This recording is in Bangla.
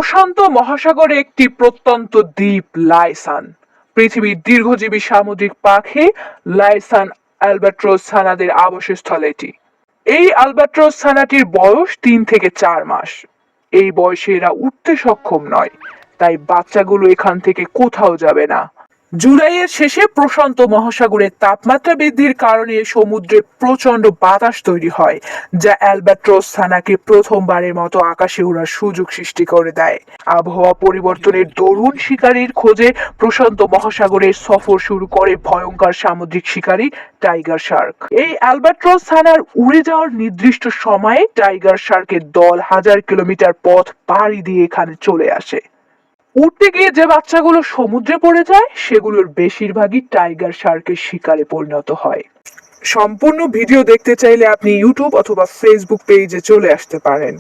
প্রশান্ত মহাসাগরে একটি প্রত্যন্ত দ্বীপ লাইসান পৃথিবীর দীর্ঘজীবী সামুদ্রিক পাখি লাইসান অ্যালবাট্রস ছানাদের আবাসস্থল এটি। এই অ্যালবাট্রস ছানাটির বয়স 3 থেকে 4 মাস। এই বয়সে এরা উঠতে সক্ষম নয়, তাই বাচ্চাগুলো এখান থেকে কোথাও যাবে না। জুলাইয়ের শেষে প্রশান্ত মহাসাগরের তাপমাত্রা বৃদ্ধির কারণে সমুদ্রে প্রচন্ড বাতাস তৈরি হয়, যা অ্যালবাট্রস ছানাকে প্রথমবারের মতো আকাশে ওড়ার সুযোগ সৃষ্টি করে দেয়। আবহাওয়া পরিবর্তনের দরুন শিকারীর খোঁজে প্রশান্ত মহাসাগরের সফর শুরু করে ভয়ঙ্কর সামুদ্রিক শিকারী টাইগার শার্ক। এই অ্যালবাট্রস ছানার উড়ে যাওয়ার নির্দিষ্ট সময়ে টাইগার শার্কের দল 1000 কিলোমিটার পথ পাড়ি দিয়ে এখানে চলে আসে। উঠতে গিয়ে যে বাচ্চাগুলো সমুদ্রে পড়ে যায় সেগুলোর বেশিরভাগই টাইগার শার্কের শিকারে পরিণত হয়। সম্পূর্ণ ভিডিও দেখতে চাইলে আপনি ইউটিউব অথবা ফেসবুক পেজে চলে আসতে পারেন।